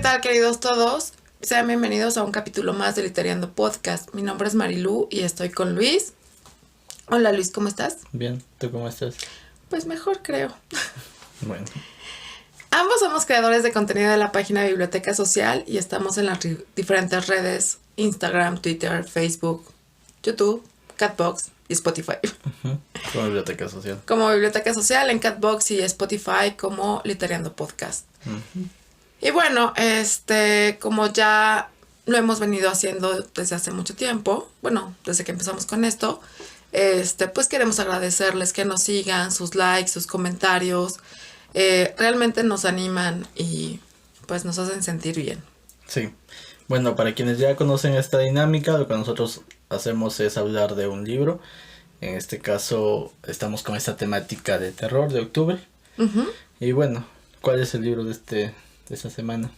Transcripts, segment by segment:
tal, queridos todos? Sean bienvenidos a un capítulo más de Literando Podcast. Mi nombre es Marilu y estoy con Luis. Hola Luis, ¿cómo estás? Bien, ¿tú cómo estás? Pues mejor, creo. Bueno. Ambos somos creadores de contenido de la página Biblioteca Social y estamos en las diferentes redes: Instagram, Twitter, Facebook, YouTube, Catbox y Spotify. Como Biblioteca Social. Como Biblioteca Social en Catbox y Spotify como Literando Podcast. Y bueno, como ya lo hemos venido haciendo desde hace mucho tiempo, bueno, desde que empezamos con esto, pues queremos agradecerles que nos sigan, sus likes, sus comentarios, realmente nos animan y pues nos hacen sentir bien. Sí, bueno, para quienes ya conocen esta dinámica, lo que nosotros hacemos es hablar de un libro. En este caso estamos con esta temática de terror de octubre. Y bueno, ¿cuál es el libro de esta semana?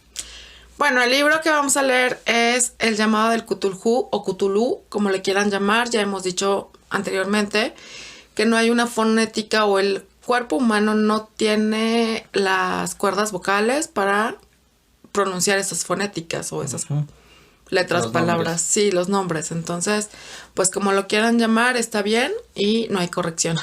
Bueno, el libro que vamos a leer es El llamado del Cthulhu o Cthulhu, como le quieran llamar. Ya hemos dicho anteriormente que no hay una fonética, o el cuerpo humano no tiene las cuerdas vocales para pronunciar esas fonéticas o esas letras, Los palabras. nombres. Sí, los nombres. Entonces, pues como lo quieran llamar, está bien y no hay corrección.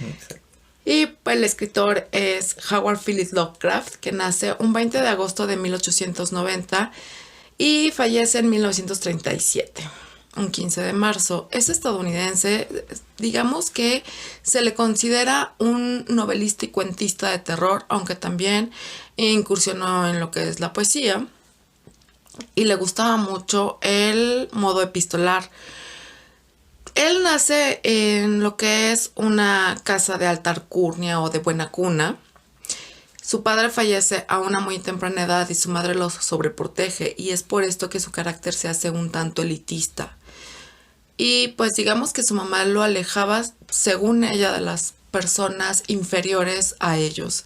Exacto. Y el escritor es Howard Phillips Lovecraft, que nace un 20 de agosto de 1890 y fallece en 1937, un 15 de marzo. Es estadounidense, digamos que se le considera un novelista y cuentista de terror, aunque también incursionó en lo que es la poesía y le gustaba mucho el modo epistolar. Él nace en lo que es una casa de alta alcurnia o de buena cuna. Su padre fallece a una muy temprana edad y su madre lo sobreprotege, y es por esto que su carácter se hace un tanto elitista. Y pues digamos que su mamá lo alejaba, según ella, de las personas inferiores a ellos.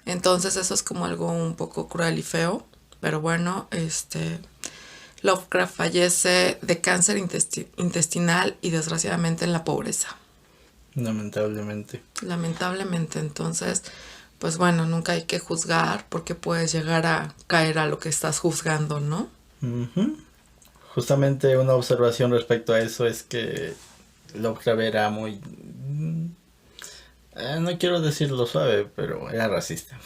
Entonces eso es como algo un poco cruel y feo, pero bueno, Lovecraft fallece de cáncer intestinal y desgraciadamente en la pobreza. Lamentablemente. Entonces, pues bueno, nunca hay que juzgar porque puedes llegar a caer a lo que estás juzgando, ¿no? Justamente una observación respecto a eso es que Lovecraft era muy... no quiero decirlo suave, pero era racista.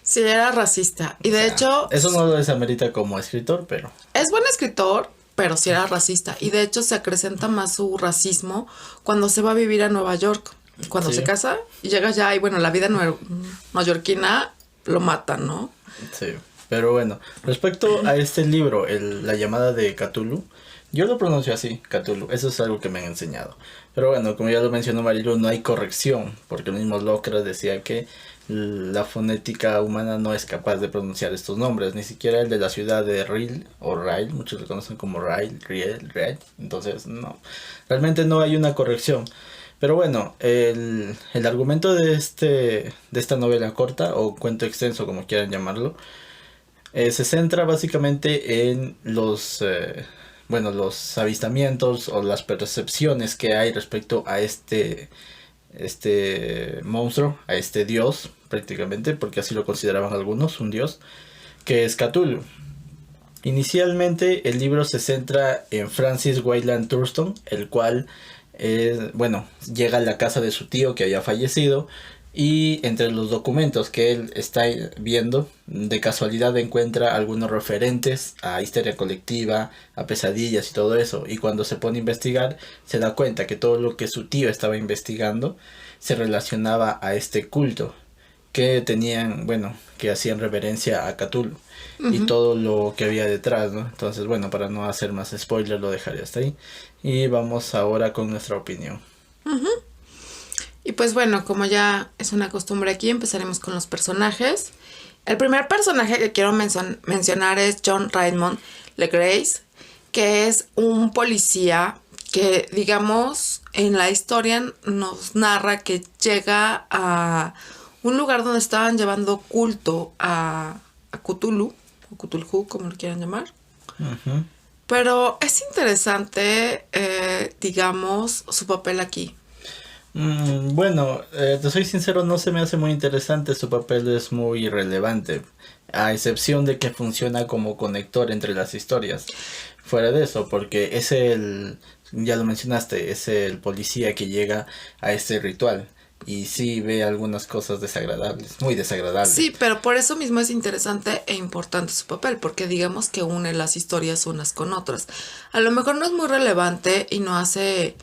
Sí, era racista. Y de hecho... Eso no lo desamerita como escritor, pero... Es buen escritor, pero sí era racista. Y de hecho se acrecenta más su racismo cuando se va a vivir a Nueva York. Cuando se casa y llega allá y bueno, la vida neoyorquina lo mata, ¿no? Sí, pero bueno, respecto a este libro, La llamada de Cthulhu, yo lo pronuncio así, Cthulhu, eso es algo que me han enseñado. Pero bueno, como ya lo mencionó Marilu, no hay corrección, porque el mismo Lovecraft decía que la fonética humana no es capaz de pronunciar estos nombres, ni siquiera el de la ciudad de Rhyl o Rhyl, muchos lo conocen como Rhyl, entonces no, realmente no hay una corrección. Pero bueno, el argumento de esta novela corta o cuento extenso, como quieran llamarlo, se centra básicamente en los avistamientos o las percepciones que hay respecto a este monstruo, a este dios prácticamente, porque así lo consideraban algunos, un dios, que es Cthulhu. Inicialmente el libro se centra en Francis Wayland Thurston, el cual llega a la casa de su tío que había fallecido, y entre los documentos que él está viendo, de casualidad encuentra algunos referentes a histeria colectiva, a pesadillas y todo eso. Y cuando se pone a investigar, se da cuenta que todo lo que su tío estaba investigando se relacionaba a este culto que tenían, que hacían reverencia a Cthulhu y todo lo que había detrás, ¿no? Entonces, para no hacer más spoilers, lo dejaré hasta ahí. Y vamos ahora con nuestra opinión. Y pues bueno, como ya es una costumbre aquí, empezaremos con los personajes. El primer personaje que quiero mencionar es John Raymond LeGrace, que es un policía que, digamos, en la historia nos narra que llega a un lugar donde estaban llevando culto a Cthulhu, o Cthulhu, como lo quieran llamar. Pero es interesante, digamos, su papel aquí. Bueno, te soy sincero, no se me hace muy interesante, su papel es muy irrelevante, a excepción de que funciona como conector entre las historias. Fuera de eso, porque es ya lo mencionaste, es el policía que llega a este ritual y sí ve algunas cosas desagradables, muy desagradables. Sí, pero por eso mismo es interesante e importante su papel, porque digamos que une las historias unas con otras. A lo mejor no es muy relevante y no hace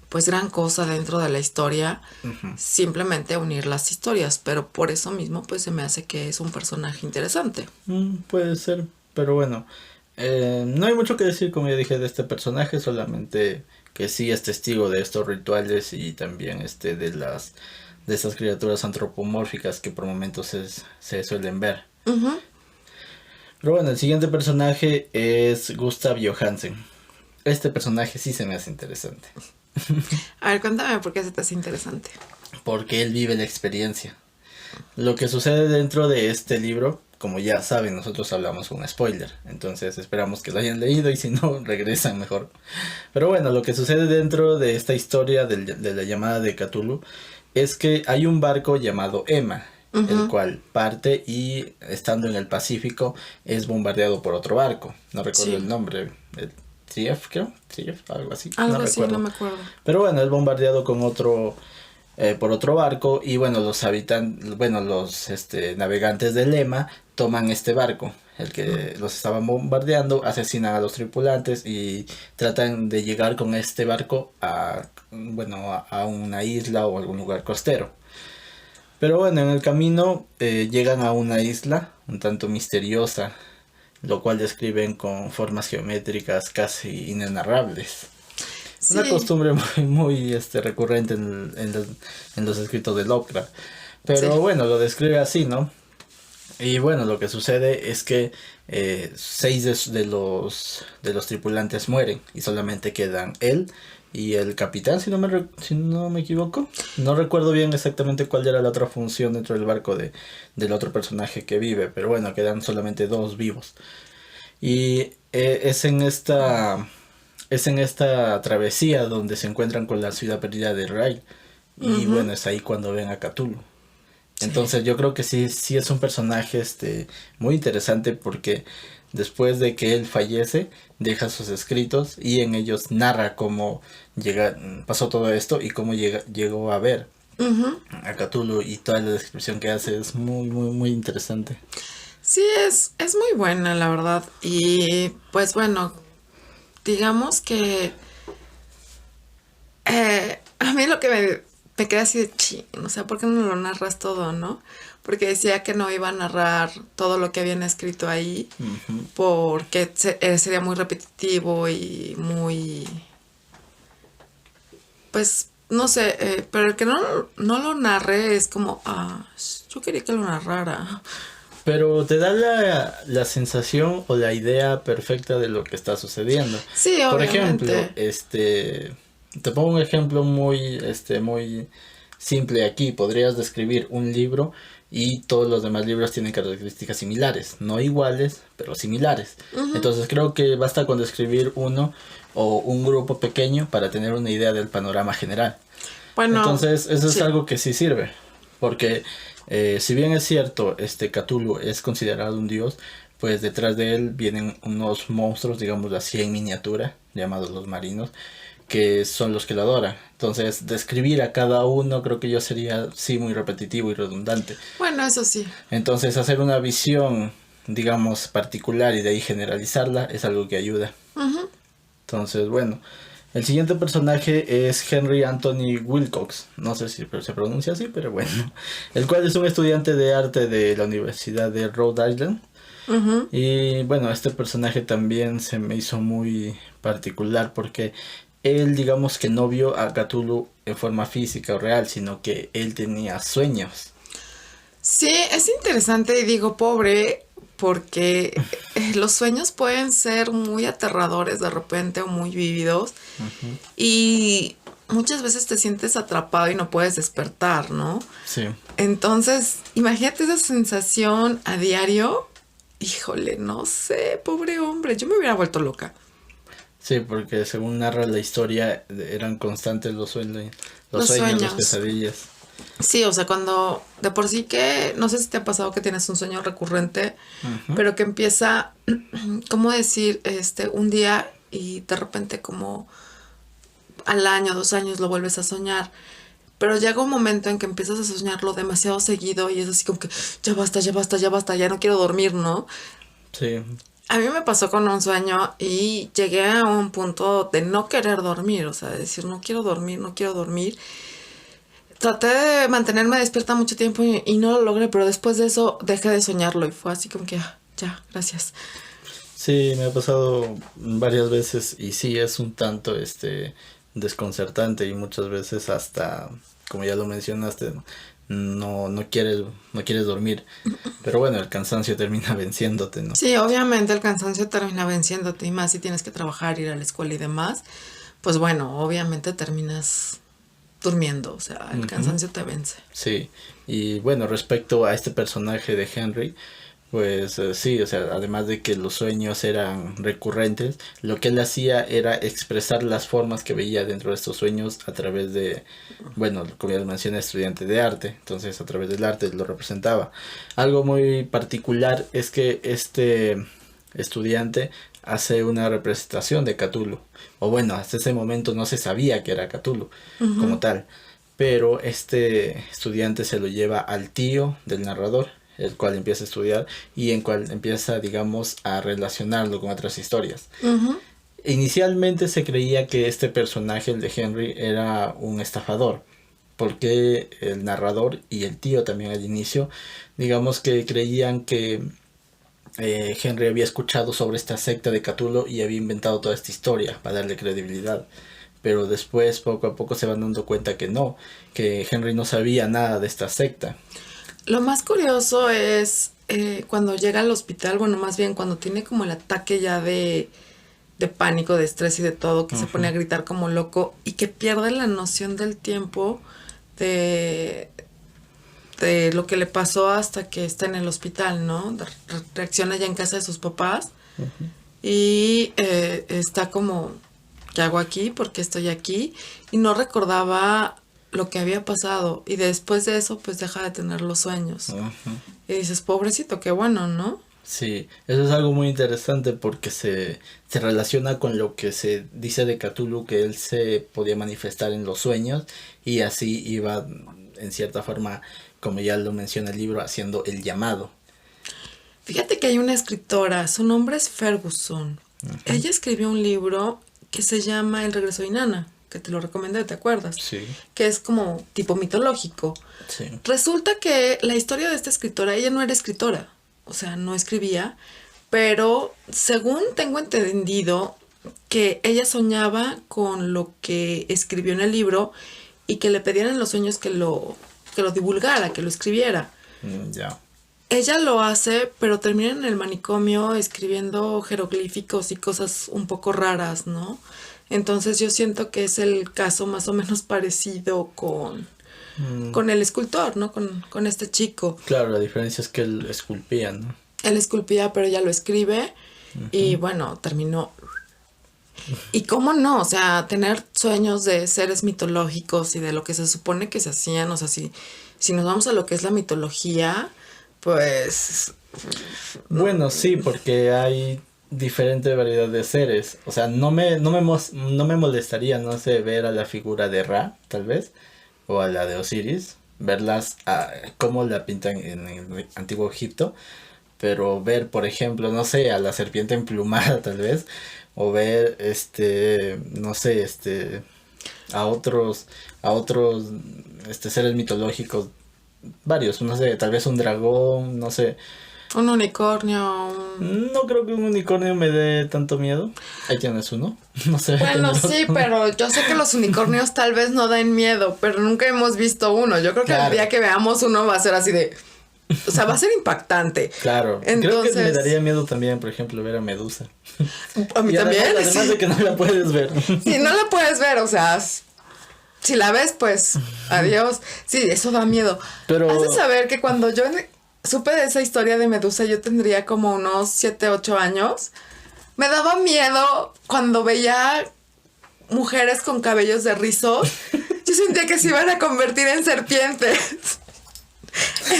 pues gran cosa dentro de la historia, simplemente unir las historias, pero por eso mismo pues se me hace que es un personaje interesante. Puede ser, pero bueno, no hay mucho que decir, como ya dije, de este personaje, solamente que sí es testigo de estos rituales y también de esas criaturas antropomórficas que por momentos se suelen ver. Ujú. Pero bueno, el siguiente personaje es Gustav Johansen. Este personaje sí se me hace interesante, A ver, cuéntame por qué se te hace interesante. porque él vive la experiencia. Lo que sucede dentro de este libro, como ya saben, nosotros hablamos un spoiler, entonces esperamos que lo hayan leído y si no, regresan mejor. Pero bueno, lo que sucede dentro de esta historia de la llamada de Cthulhu es que hay un barco llamado Emma, el cual parte y estando en el Pacífico es bombardeado por otro barco, no recuerdo Sí. el nombre, el Trief, creo, Trief, algo así, Algo no así, recuerdo. no me acuerdo. Pero bueno, es bombardeado por otro barco y bueno, los navegantes de Lema toman este barco, el que los estaban bombardeando, asesinan a los tripulantes y tratan de llegar con este barco a una isla o algún lugar costero. Pero bueno, en el camino llegan a una isla un tanto misteriosa, lo cual describen con formas geométricas casi inenarrables. Una Sí, costumbre muy recurrente en los escritos de Lovecraft. Pero sí. bueno, lo describe así, ¿no? Y bueno, lo que sucede es que 6 de los tripulantes mueren y solamente quedan él y el capitán, si no me equivoco. No recuerdo bien exactamente cuál era la otra función dentro del barco del otro personaje que vive, pero bueno, quedan solamente 2 vivos. Y es en esta travesía donde se encuentran con la ciudad perdida de Ray. Y bueno, es ahí cuando ven a Cthulhu. Entonces yo creo que sí es un personaje muy interesante porque después de que él fallece, deja sus escritos y en ellos narra cómo pasó todo esto y cómo llegó a ver a Cthulhu y toda la descripción que hace es muy interesante. Sí, es muy buena, la verdad. Y pues bueno, digamos que a mí lo que me queda así de ching, o sea, ¿por qué no lo narras todo, no? Porque decía que no iba a narrar todo lo que habían escrito ahí, porque sería muy repetitivo y muy, pues, no sé, pero el que no lo narre es como, yo quería que lo narrara. Pero te da la sensación o la idea perfecta de lo que está sucediendo. Sí, Por ejemplo, obviamente. te pongo un ejemplo muy simple aquí. Podrías describir un libro y todos los demás libros tienen características similares. No iguales, pero similares. Entonces creo que basta con describir uno o un grupo pequeño para tener una idea del panorama general. Bueno, Entonces eso es sí. algo que sí sirve. Porque si bien es cierto, Cthulhu es considerado un dios, pues detrás de él vienen unos monstruos, digamos así en miniatura, llamados los marinos, que son los que lo adoran. Entonces, describir a cada uno creo que yo sería, sí, muy repetitivo y redundante. Bueno, eso sí. Entonces, hacer una visión, digamos, particular y de ahí generalizarla es algo que ayuda. Entonces, bueno, el siguiente personaje es Henry Anthony Wilcox, no sé si se pronuncia así, pero bueno, el cual es un estudiante de arte de la Universidad de Rhode Island. Y bueno, este personaje también se me hizo muy particular porque él, digamos que no vio a Cthulhu en forma física o real, sino que él tenía sueños. Sí, es interesante y digo pobre porque los sueños pueden ser muy aterradores de repente o muy vívidos y muchas veces te sientes atrapado y no puedes despertar, ¿no? Sí. Entonces, imagínate esa sensación a diario. Híjole, no sé, pobre hombre, yo me hubiera vuelto loca. Sí, porque según narra la historia, eran constantes los sueños, Los las sueños. pesadillas. Sí, o sea, cuando de por sí que, no sé si te ha pasado que tienes un sueño recurrente, Ujú. pero que empieza, ¿cómo decir? Un día y de repente como al año, 2 años lo vuelves a soñar. Pero llega un momento en que empiezas a soñarlo demasiado seguido y es así como que ya basta, ya basta, ya basta, ya no quiero dormir, ¿no? Sí, A mí me pasó con un sueño y llegué a un punto de no querer dormir, o sea, de decir no quiero dormir, no quiero dormir. Traté de mantenerme despierta mucho tiempo y no lo logré, pero después de eso dejé de soñarlo y fue así como que ya, gracias. sí, me ha pasado varias veces y sí es un tanto desconcertante y muchas veces hasta, como ya lo mencionaste, no quieres dormir. Pero bueno, el cansancio termina venciéndote, ¿no? Sí, obviamente el cansancio termina venciéndote y más si tienes que trabajar, ir a la escuela y demás, pues bueno, obviamente terminas durmiendo, o sea, el Ujú. cansancio te vence. Sí, y bueno, respecto a este personaje de Henry, pues sí, o sea, además de que los sueños eran recurrentes, lo que él hacía era expresar las formas que veía dentro de estos sueños a través de, bueno, como ya lo mencioné, estudiante de arte, entonces a través del arte lo representaba. Algo muy particular es que este estudiante hace una representación de Cthulhu, o bueno, hasta ese momento no se sabía que era Cthulhu como tal, pero este estudiante se lo lleva al tío del narrador, el cual empieza a estudiar y en cual empieza, digamos, a relacionarlo con otras historias. Ujú. Inicialmente se creía que este personaje, el de Henry, era un estafador, porque el narrador y el tío también al inicio, digamos que creían que Henry había escuchado sobre esta secta de Cthulhu y había inventado toda esta historia para darle credibilidad. Pero después, poco a poco, se van dando cuenta que no, que Henry no sabía nada de esta secta. Lo más curioso es cuando llega al hospital, bueno, más bien cuando tiene como el ataque ya de pánico, de estrés y de todo, que se pone a Ujú. gritar como loco y que pierde la noción del tiempo de, de lo que le pasó hasta que está en el hospital, ¿no? Reacciona ya en casa de sus papás y está como, ¿qué hago aquí? ¿Por qué estoy aquí? Y no recordaba lo que había pasado y después de eso pues deja de tener los sueños. Ujú. Y dices, pobrecito, qué bueno, ¿no? Sí, eso es algo muy interesante porque se relaciona con lo que se dice de Cthulhu, que él se podía manifestar en los sueños y así iba, en cierta forma, como ya lo menciona el libro, haciendo el llamado. Fíjate que hay una escritora, su nombre es Ferguson. Ujú. Ella escribió un libro que se llama El regreso de Inanna, que te lo recomendé, ¿te acuerdas? Sí, Que es como tipo mitológico. sí. Resulta que la historia de esta escritora, ella no era escritora, o sea, no escribía, pero según tengo entendido que ella soñaba con lo que escribió en el libro y que le pedían en los sueños que lo divulgara, que lo escribiera. Ya. Ella lo hace, pero termina en el manicomio escribiendo jeroglíficos y cosas un poco raras, ¿no? Entonces yo siento que es el caso más o menos parecido Mm, con el escultor, ¿no? Con este chico. claro, la diferencia es que él esculpía, ¿no? Él esculpía, pero ella lo escribe y Ujú. bueno, terminó. Y cómo no, o sea, tener sueños de seres mitológicos y de lo que se supone que se hacían, o sea, si nos vamos a lo que es la mitología, pues Bueno, sí, porque hay diferente variedad de seres. O sea, no me molestaría, no sé, ver a la figura de Ra, tal vez, o a la de Osiris, verlas como la pintan en el antiguo Egipto, pero ver, por ejemplo, no sé, a la serpiente emplumada, tal vez, o ver, no sé, a otros, seres mitológicos, varios, no sé, tal vez un dragón, no sé. un unicornio, No creo que un unicornio me dé tanto miedo. Ahí tienes uno. No se ve Bueno, sí, temeroso. pero yo sé que los unicornios tal vez no den miedo, pero nunca hemos visto uno. Yo creo que el Claro, día que veamos uno va a ser así de... O sea, va a ser impactante. claro. Creo que me Entonces, daría miedo también, por ejemplo, ver a Medusa. a mí Y además, también. además de Sí. que no la puedes ver. Si no la puedes ver, o sea, si la ves, pues adiós. Sí, eso da miedo. Has de Pero, saber que cuando yo supe de esa historia de Medusa, yo tendría como unos 7, 8 años. me daba miedo cuando veía mujeres con cabellos de rizos. Yo sentía que se iban a convertir en serpientes.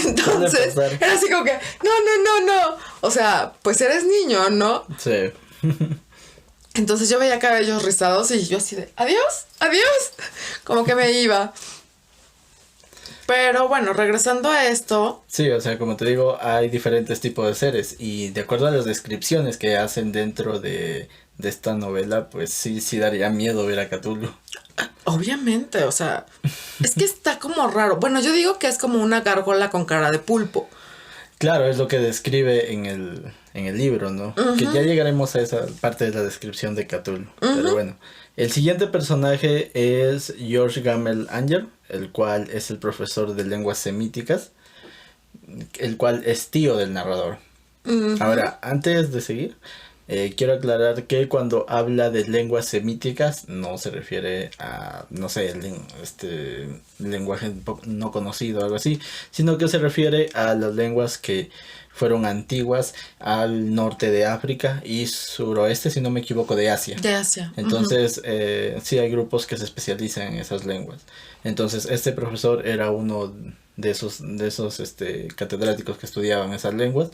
Entonces, era así como que, no. O sea, pues eres niño, ¿no? Sí. Entonces yo veía cabellos rizados y yo así de, adiós. Como que me iba. Pero bueno, regresando a esto. Sí, o sea, como te digo, hay diferentes tipos de seres. Y de acuerdo a las descripciones que hacen dentro de esta novela, pues sí daría miedo ver a Cthulhu. Obviamente, o sea, es que está como raro. Bueno, yo digo que es como una gárgola con cara de pulpo. Claro, es lo que describe en el libro, ¿no? Uh-huh. Que ya llegaremos a esa parte de la descripción de Cthulhu. Uh-huh. Pero bueno, el siguiente personaje es George Gamel Anger, el cual es el profesor de lenguas semíticas, el cual es tío del narrador. Uh-huh. Ahora, antes de seguir, quiero aclarar que cuando habla de lenguas semíticas no se refiere a, no sé, lenguaje no conocido o algo así, sino que se refiere a las lenguas que fueron antiguas al norte de África y suroeste, si no me equivoco, de Asia. De Asia. Entonces, sí hay grupos que se especializan en esas lenguas. Entonces, este profesor era uno de esos catedráticos que estudiaban esas lenguas.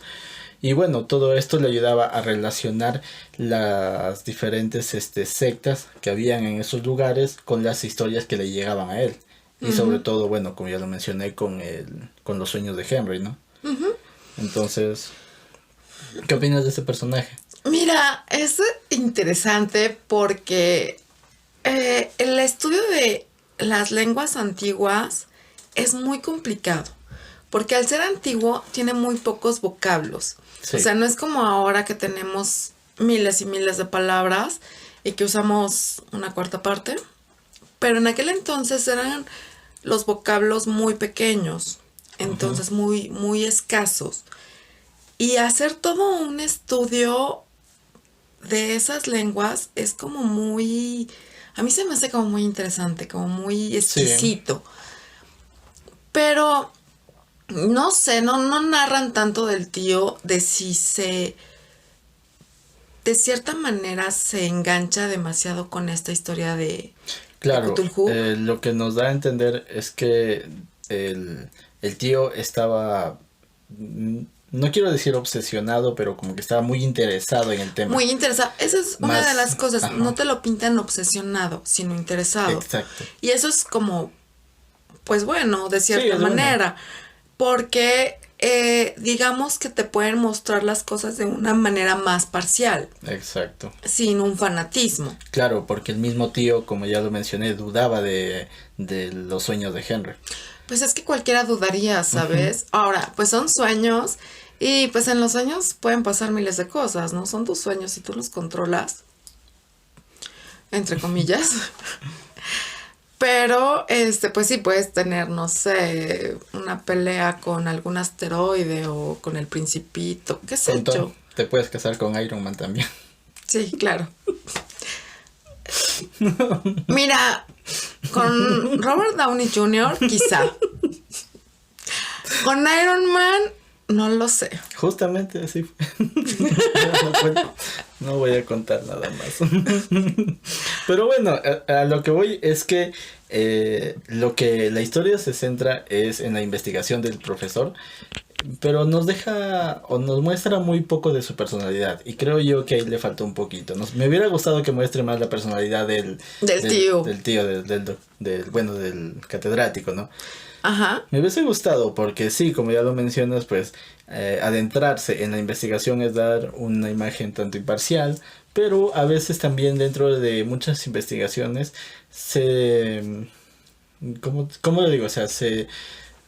Y bueno, todo esto le ayudaba a relacionar las diferentes sectas que habían en esos lugares con las historias que le llegaban a él. Y sobre todo, bueno, como ya lo mencioné, con los sueños de Henry, ¿no? Uh-huh. Entonces, ¿qué opinas de ese personaje? Mira, es interesante porque el estudio de las lenguas antiguas es muy complicado. Porque al ser antiguo tiene muy pocos vocablos. Sí. O sea, no es como ahora que tenemos miles y miles de palabras y que usamos una cuarta parte. Pero en aquel entonces eran los vocablos muy pequeños. Entonces muy, muy escasos. Y hacer todo un estudio de esas lenguas es como muy... A mí se me hace como muy interesante, como muy exquisito. Sí. Pero... no sé, no narran tanto del tío, de si de cierta manera se engancha demasiado con esta historia de Cthulhu. Lo que nos da a entender es que el tío estaba, no quiero decir obsesionado, pero como que estaba muy interesado en el tema. Muy interesado, esa es una de las cosas, ajá. No te lo pintan obsesionado, sino interesado. Exacto. Y eso es como, pues bueno, de cierta manera. Bueno. Porque digamos que te pueden mostrar las cosas de una manera más parcial. Exacto. Sin un fanatismo. Claro, porque el mismo tío, como ya lo mencioné, dudaba de los sueños de Henry. Pues es que cualquiera dudaría, ¿sabes? Uh-huh. Ahora, pues son sueños y pues en los sueños pueden pasar miles de cosas, ¿no? Son tus sueños y tú los controlas, entre comillas. Pero, pues sí puedes tener, no sé, una pelea con algún asteroide o con el Principito, qué sé yo. Te puedes casar con Iron Man también. Sí, claro. Mira, con Robert Downey Jr. quizá. Con Iron Man, no lo sé. Justamente así fue. No voy a contar nada más. Pero bueno, a lo que voy es que lo que la historia se centra es en la investigación del profesor, pero nos deja o nos muestra muy poco de su personalidad y creo yo que ahí le faltó un poquito. Me hubiera gustado que muestre más la personalidad del tío. Del tío, del catedrático, ¿no? Ajá. Me hubiese gustado porque sí, como ya lo mencionas, pues adentrarse en la investigación es dar una imagen tanto imparcial, pero a veces también dentro de muchas investigaciones ¿cómo lo digo? O sea,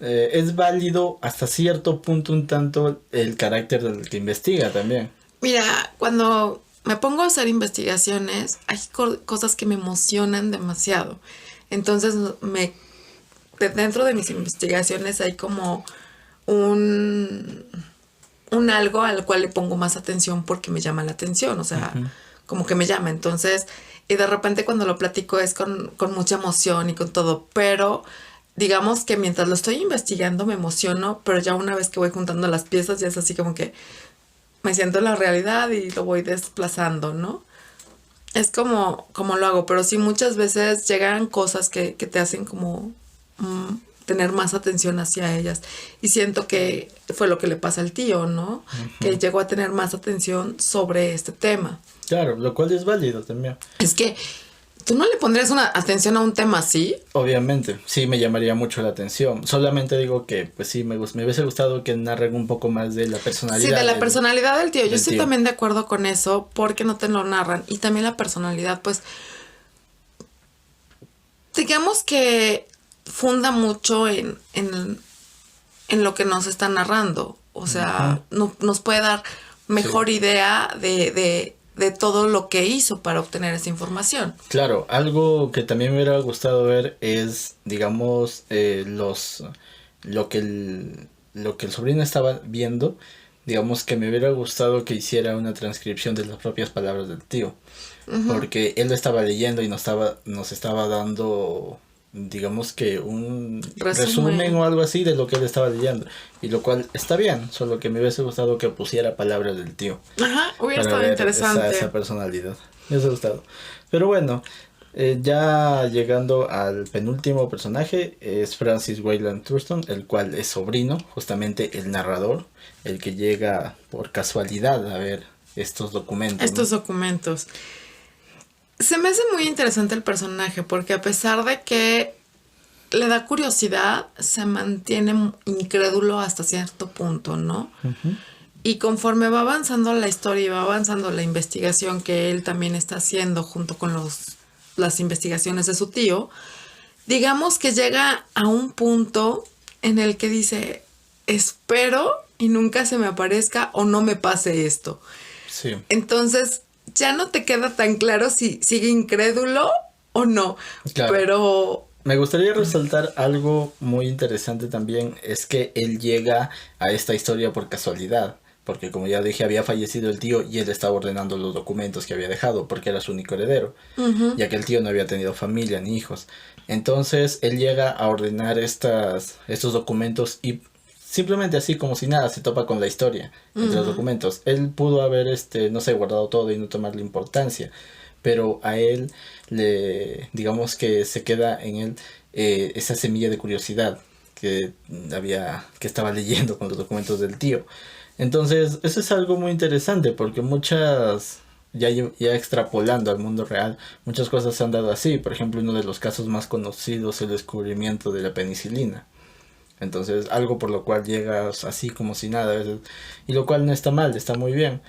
es válido hasta cierto punto un tanto el carácter del que investiga también. Mira, cuando me pongo a hacer investigaciones, hay cosas que me emocionan demasiado. Entonces, dentro de mis investigaciones hay como un algo al cual le pongo más atención porque me llama la atención, o sea, uh-huh. Como que me llama. Entonces, y de repente cuando lo platico es con mucha emoción y con todo, pero digamos que mientras lo estoy investigando me emociono, pero ya una vez que voy juntando las piezas ya es así como que me siento en la realidad y lo voy desplazando, ¿no? Es como lo hago, pero sí muchas veces llegan cosas que te hacen como tener más atención hacia ellas. Y siento que fue lo que le pasa al tío, ¿no? Que llegó a tener más atención sobre este tema. Claro, lo cual es válido también. Es que tú no le pondrías una atención a un tema así. Obviamente, sí me llamaría mucho la atención. Solamente digo que, pues sí, me hubiese gustado que narren un poco más de la personalidad. Sí, de la personalidad del tío. Yo del estoy tío. también de acuerdo con eso, porque no te lo narran. Y también la personalidad, pues, digamos que funda mucho en lo que nos está narrando. O sea, nos puede dar mejor idea de todo lo que hizo para obtener esa información. Claro, algo que también me hubiera gustado ver es, digamos, lo que el sobrino estaba viendo. Digamos que me hubiera gustado que hiciera una transcripción de las propias palabras del tío. Porque él lo estaba leyendo y nos estaba dando, digamos que un resumen o algo así de lo que él estaba leyendo. Y lo cual está bien, solo que me hubiese gustado que pusiera palabras del tío. Ajá, hubiera Para estado ver interesante. esa personalidad. Me hubiese gustado. Pero bueno, ya llegando al penúltimo personaje, es Francis Wayland Thurston, el cual es sobrino, justamente el narrador, el que llega por casualidad a ver estos documentos. Estos documentos. Se me hace muy interesante el personaje porque a pesar de que le da curiosidad, se mantiene incrédulo hasta cierto punto, ¿no? Y conforme va avanzando la historia y va avanzando la investigación que él también está haciendo junto con las investigaciones de su tío, digamos que llega a un punto en el que dice, espero y nunca se me aparezca o no me pase esto. Sí. Entonces ya no te queda tan claro si sigue incrédulo o no. Claro. Pero me gustaría resaltar algo muy interesante también, es que él llega a esta historia por casualidad. Porque como ya dije, había fallecido el tío y él estaba ordenando los documentos que había dejado porque era su único heredero. Ya que el tío no había tenido familia ni hijos. Entonces él llega a ordenar estos documentos y simplemente así como si nada se topa con la historia entre los documentos. Él pudo haber, no sé, guardado todo y no tomarle importancia. Pero a él, digamos que se queda en él esa semilla de curiosidad que estaba leyendo con los documentos del tío. Entonces, eso es algo muy interesante porque ya extrapolando al mundo real, muchas cosas se han dado así. Por ejemplo, uno de los casos más conocidos es el descubrimiento de la penicilina. Entonces, algo por lo cual llegas así como si nada a veces, y lo cual no está mal, está muy bien.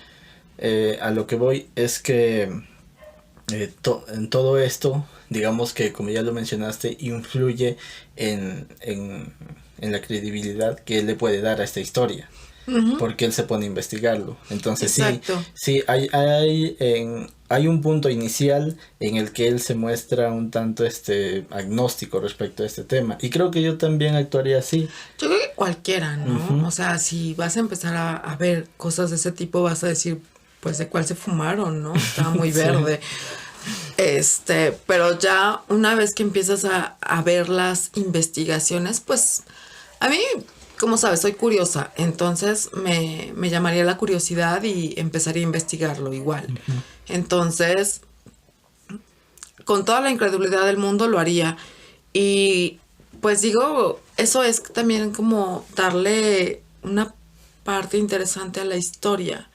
A lo que voy es que en todo esto, digamos que como ya lo mencionaste, influye en la credibilidad que él le puede dar a esta historia. Porque él se pone a investigarlo. Entonces sí hay un punto inicial en el que él se muestra un tanto agnóstico respecto a este tema. Y creo que yo también actuaría así. Yo creo que cualquiera, ¿no? O sea, si vas a empezar a ver cosas de ese tipo, vas a decir, pues de cuál se fumaron, ¿no? Estaba muy verde. Pero ya una vez que empiezas a ver las investigaciones, pues a mí, como sabes, soy curiosa, entonces me llamaría la curiosidad y empezaría a investigarlo igual. Entonces, con toda la incredulidad del mundo lo haría. Y pues digo, eso es también como darle una parte interesante a la historia,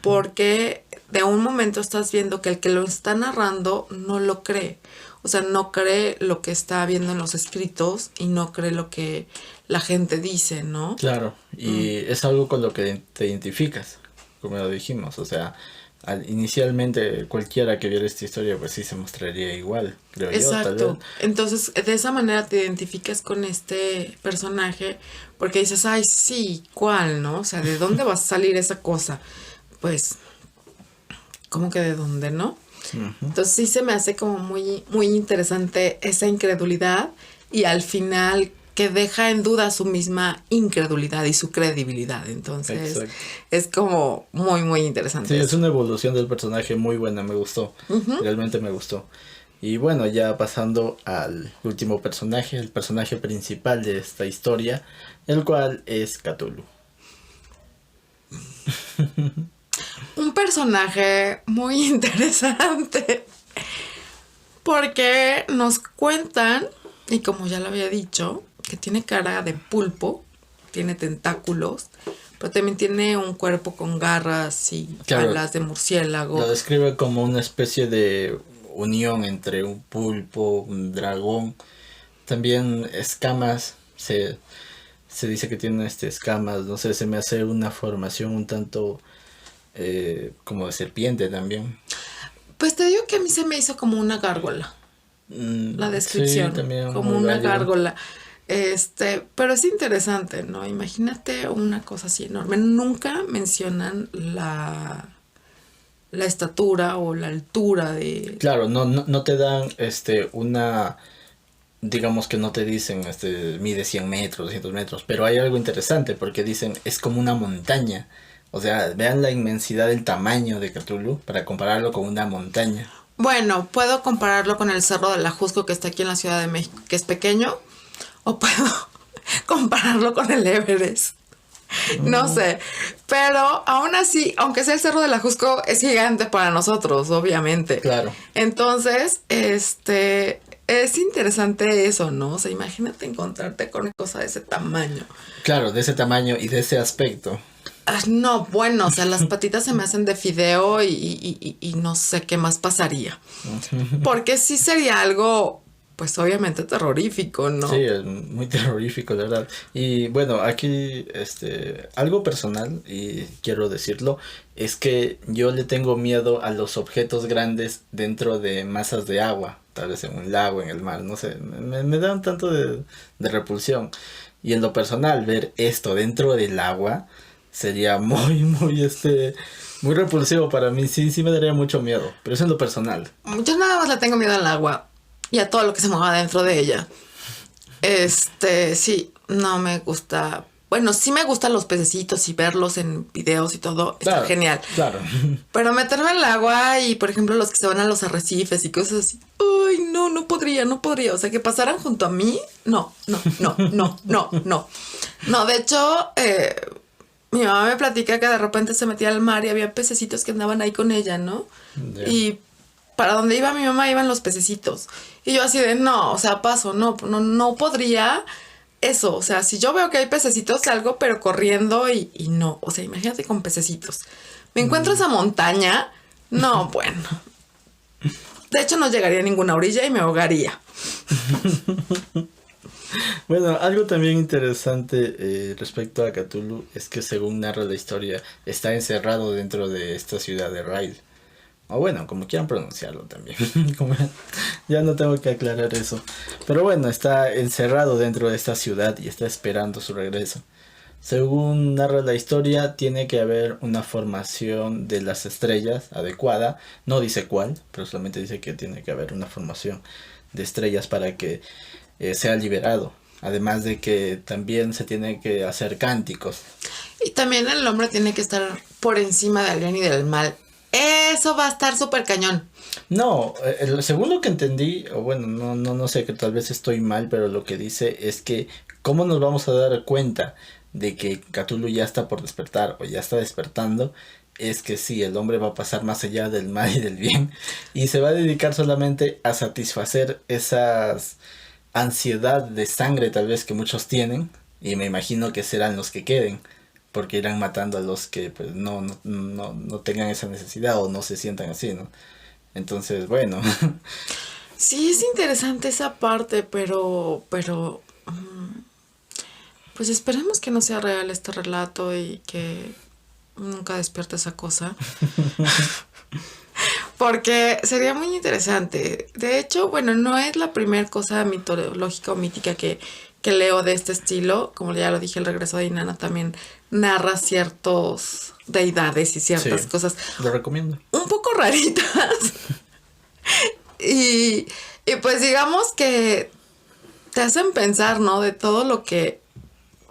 porque de un momento estás viendo que el que lo está narrando no lo cree. O sea, no cree lo que está viendo en los escritos y no cree lo que la gente dice, ¿no? Claro, y es algo con lo que te identificas, como lo dijimos. O sea, inicialmente cualquiera que viera esta historia, pues sí se mostraría igual, creo yo. Exacto. Entonces, de esa manera te identificas con este personaje porque dices, ay, sí, ¿cuál, no? O sea, ¿de dónde va a salir esa cosa? Pues, ¿cómo que de dónde, no? Entonces sí se me hace como muy, muy interesante esa incredulidad y al final que deja en duda su misma incredulidad y su credibilidad. Entonces es como muy, muy interesante. Sí, es una evolución del personaje muy buena, me gustó. Realmente me gustó. Y bueno, ya pasando al último personaje, el personaje principal de esta historia, el cual es Cthulhu. personaje muy interesante porque nos cuentan, y como ya lo había dicho, que tiene cara de pulpo, tiene tentáculos, pero también tiene un cuerpo con garras y alas de murciélago. Lo describe como una especie de unión entre un pulpo, un dragón. También escamas, se dice que tiene escamas, no sé, se me hace una formación un tanto como de serpiente también. Pues te digo que a mí se me hizo como una gárgola. La descripción, sí, también como una gárgola. Pero es interesante, ¿no? Imagínate una cosa así enorme. Nunca mencionan la estatura o la altura de... Claro, no te dan una... Digamos que no te dicen mide 100 metros, 200 metros, pero hay algo interesante porque dicen es como una montaña. O sea, vean la inmensidad del tamaño de Cthulhu para compararlo con una montaña. Bueno, puedo compararlo con el Cerro del Ajusco que está aquí en la Ciudad de México, que es pequeño, o puedo compararlo con el Everest. No sé, pero aún así, aunque sea el Cerro del Ajusco, es gigante para nosotros, obviamente. Claro. Entonces, es interesante eso, ¿no? O sea, imagínate encontrarte con una cosa de ese tamaño. Claro, de ese tamaño y de ese aspecto. No, bueno, o sea, las patitas se me hacen de fideo y no sé qué más pasaría. Porque sí sería algo, pues obviamente terrorífico, ¿no? Sí, es muy terrorífico, la verdad. Y bueno, aquí algo personal, y quiero decirlo, es que yo le tengo miedo a los objetos grandes dentro de masas de agua, tal vez en un lago, en el mar, no sé, me da un tanto de repulsión. Y en lo personal, ver esto dentro del agua sería muy muy repulsivo para mí, sí me daría mucho miedo, pero eso en lo personal. Yo nada más le tengo miedo al agua y a todo lo que se mueva dentro de ella. Sí, no me gusta. Bueno, sí me gustan los pececitos y verlos en videos y todo, Claro, está genial. Claro. Pero meterme en el agua y, por ejemplo, los que se van a los arrecifes y cosas así, ay, no podría. O sea, que pasaran junto a mí, no. No, de hecho, mi mamá me platica que de repente se metía al mar y había pececitos que andaban ahí con ella, ¿no? Yeah. Y para donde iba mi mamá iban los pececitos. Y yo así de, no, o sea, paso, no podría eso. O sea, si yo veo que hay pececitos, salgo, pero corriendo y no. O sea, imagínate con pececitos. Me encuentro esa montaña, no, bueno. De hecho, no llegaría a ninguna orilla y me ahogaría. Bueno, algo también interesante respecto a Cthulhu es que según narra la historia, está encerrado dentro de esta ciudad de Ryle. O bueno, como quieran pronunciarlo también. Ya no tengo que aclarar eso. Pero bueno, está encerrado dentro de esta ciudad y está esperando su regreso. Según narra la historia, tiene que haber una formación de las estrellas adecuada. No dice cuál, pero solamente dice que tiene que haber una formación de estrellas para que sea liberado. Además de que también se tiene que hacer cánticos. Y también el hombre tiene que estar por encima del bien y del mal. Eso va a estar súper cañón. No, según lo que entendí, o bueno, no sé, que tal vez estoy mal, pero lo que dice es que ¿cómo nos vamos a dar cuenta de que Cthulhu ya está por despertar o ya está despertando? Es que sí, el hombre va a pasar más allá del mal y del bien y se va a dedicar solamente a satisfacer esas ansiedad de sangre tal vez que muchos tienen, y me imagino que serán los que queden, porque irán matando a los que pues no tengan esa necesidad o no se sientan así, ¿no? Entonces, bueno. Sí, es interesante esa parte, pero pues esperemos que no sea real este relato y que nunca despierte esa cosa. Porque sería muy interesante. De hecho, bueno, no es la primera cosa mitológica o mítica que leo de este estilo. Como ya lo dije, El regreso de Inanna también narra ciertos deidades y ciertas cosas. Lo recomiendo. Un poco raritas. y pues digamos que te hacen pensar, ¿no? De todo lo que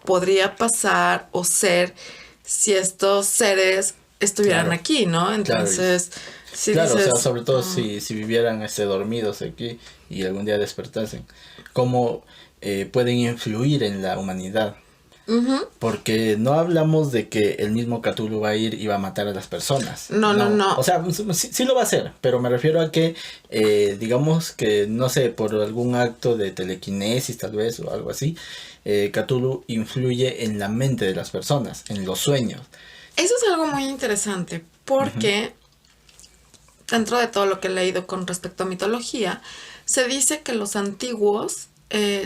podría pasar o ser si estos seres estuvieran aquí, ¿no? Entonces, si claro, dices, o sea, sobre todo si vivieran dormidos aquí y algún día despertasen, cómo pueden influir en la humanidad. Ujú. Porque no hablamos de que el mismo Cthulhu va a ir y va a matar a las personas. No. O sea, sí lo va a hacer, pero me refiero a que, digamos que, no sé, por algún acto de telequinesis tal vez o algo así, Cthulhu influye en la mente de las personas, en los sueños. Eso es algo muy interesante porque dentro de todo lo que he leído con respecto a mitología, se dice que los antiguos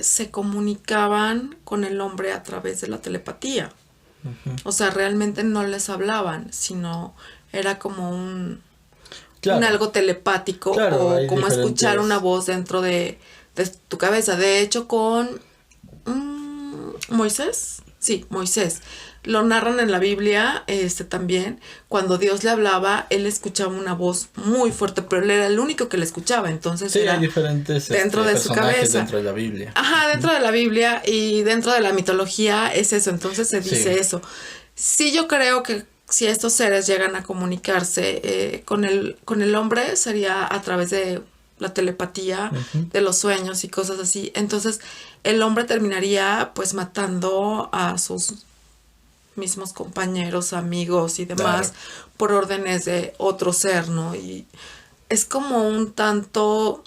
se comunicaban con el hombre a través de la telepatía. O sea, realmente no les hablaban, sino era como un algo telepático, Claro, o hay como escuchar diferentes- una voz dentro de tu cabeza. De hecho, con Moisés, sí, Moisés. Lo narran en la Biblia, también. Cuando Dios le hablaba, él escuchaba una voz muy fuerte, pero él era el único que le escuchaba. Entonces Sí, era hay diferentes dentro de su personajes cabeza. dentro de la Biblia. Ajá, dentro de la Biblia y dentro de la mitología es eso. Entonces se dice Sí. eso. Sí, yo creo que si estos seres llegan a comunicarse con el hombre, sería a través de la telepatía, de los sueños y cosas así. Entonces el hombre terminaría pues matando a sus mismos compañeros, amigos y demás, Claro. por órdenes de otro ser, ¿no? Y es como un tanto